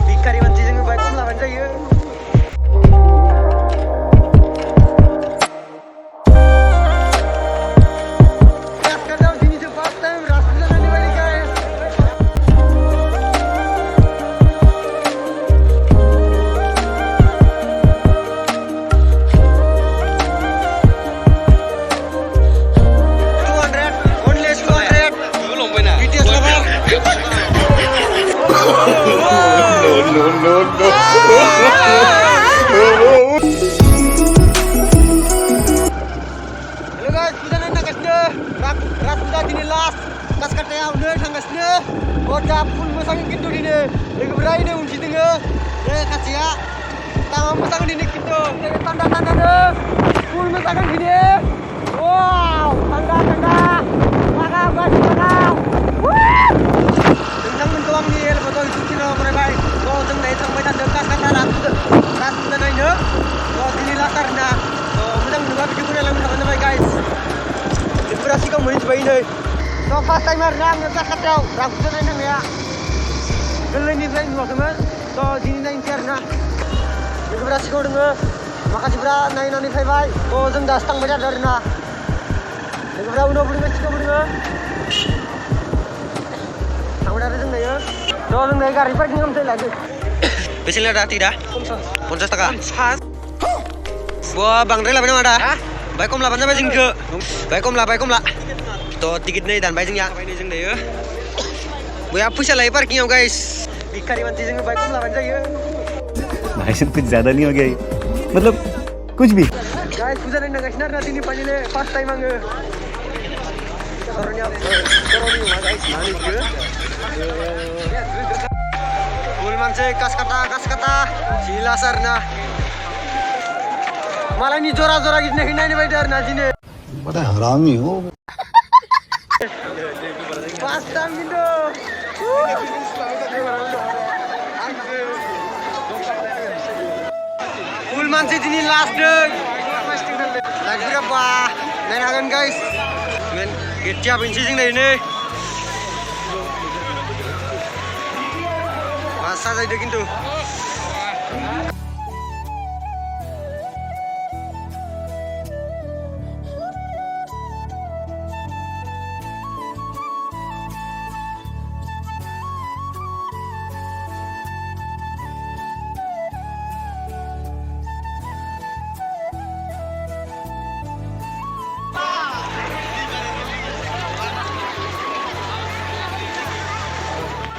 Bikari mancing जोङो bike खम लाबानो जायो Wajah full masangin gitu dini, lagi berani unci tengah, kacia, tangan masangin dini gitu, tanda deh, full masangin dini, wow, tanda, bakal, tentang mentuang nih, lepas itu cina mereka, kalau tengah itu mereka dekat kata ras tanda ini, kalau sini latar nah, menang juga video punya lagu nak namanya guys, inspirasi kamu ini coba ini. So first time rang ngetas katau, rang sudah nang ya. Gelai ni saya dua teman. So sini nang cerna. Itu berasi kau dengar. Makasih berat nai nani saya baik. So jeng datang baca dari na. Itu berat udah beri macam apa dengar. Tahu dah jeng naya. So jeng naya kari pergi ngam saya lagi. Besilnya dah tidak. 50 taka. Buah bang rela benar ada. Baik kom lah, benar jeng ke. Baik kom lah. To tiket nih dan bayar ini jeng deh ya. Gue apa sih lagi parking guys. Bikari mancing jeng baik kom lah banjir ya. भाई साहब कुछ ज्यादा नहीं हो गया ये? मतलब कुछ भी guys kuda nang nagasnar natin ni panile first time ang sorry guys manis ke full manse kas kata sila sarna malah ni jora gitne hinai bai dar na jine बड़ा हरामी हो first time gitu full manse jini last day lagi berapa naik akan guys men getya bensin ini masa saja gitu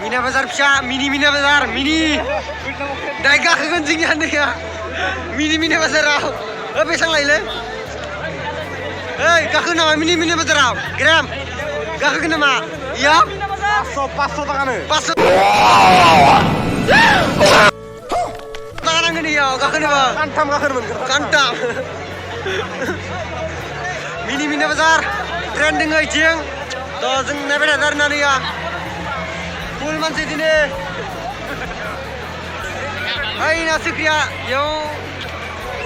Mina Bazar psa, mini Mina Bazar, mini. Daigah kegencingnya nih ya. Mini Mina Bazar rau. Apa sang lain le? Hei, kah nama mini Mina Bazar rau. Gram. Kah nama? Ya. Paso tangan nih. Paso. Tangan ini ya, kah nama? Kantam kah nama? Kantam. Mini Mina Bazar. Trending aja. Tuh, jeng nabe dar nani ya. Full manse dine. Hai nasikria, yo.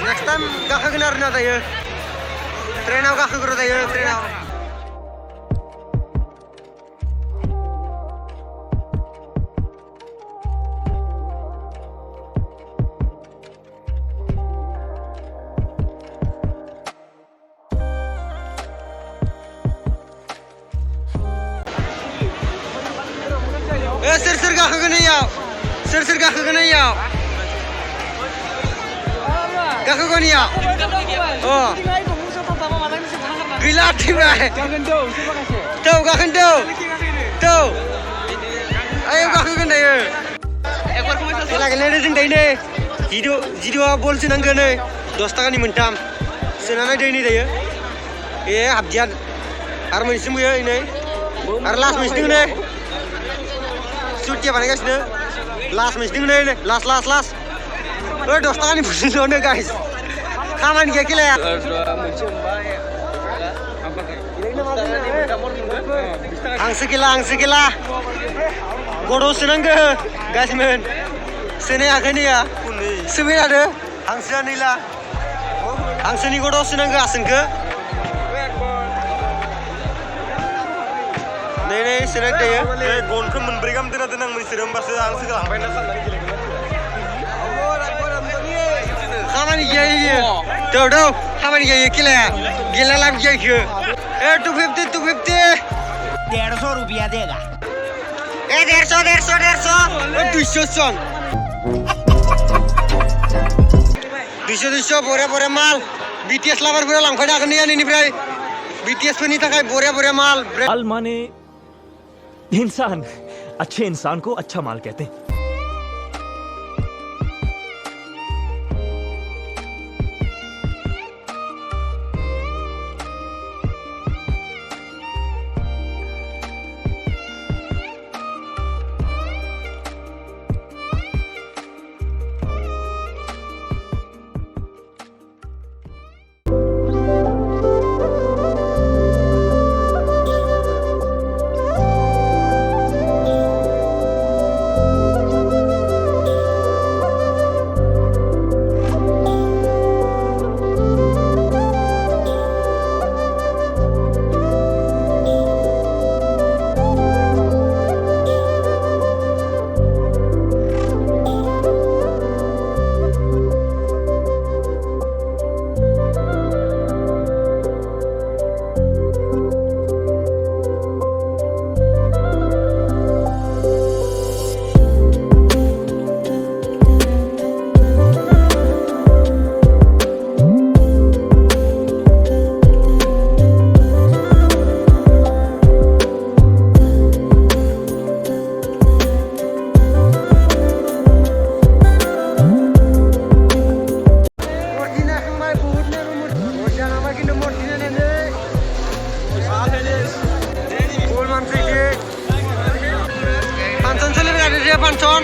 Next time gak kegenar na tayo. Train gak kegero tayo, train out. Sir gak kegena ya. Sir gak kegena ya. Gak kegena ya. Oh. Gila timnya. Tuh gak kendo. Tuh. Ayo gak kegena ya. Lagi lagi sing dai ne. Jidu bol sinang gane. 10 taka ni mentam. Senana dai ni dai ya. Habjan. Har menisimu ya ini. Har last menisimu ne. Shoot क्या बनेगा इसने last में sting नहीं last ओए दोस्तान नहीं पूछ लो guys खामान क्या किला angse kila godo senang ke guys men sene akhir ni ya sene ada angse ni godo senang ke asen ke नै नै सोनाक दायो गनखौ मोनब्रै गाहाम दोना दोन आं मोनसे होमबासो आं सोरखौ लांबाय होनना साननानै गेलेगोन खामानि गैया इयो दौ खामानि गैया इयो खेलाया गेला लाब गैया इखो 250 150 रुपया देगा 200 सन 200 बरिया माल BTS लाभारफोरा लांफैनो हागोन नैनिफ्राय BTS फोरनि थाखाय बरिया माल माल माने इंसान अच्छे इंसान को अच्छा माल कहते हैं Panson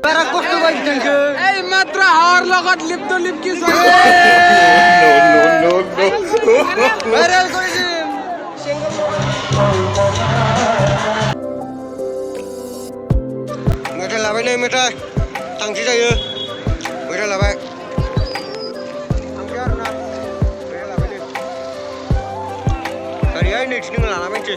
Para kosto baik dengke. Matra har lagat lip to lip ki No. Viral korisim. Metal labai nei metal. Tangsi jayo. Metal labai. Tangsi aruna. Metal labai nei. Kari ai next ning lana benci.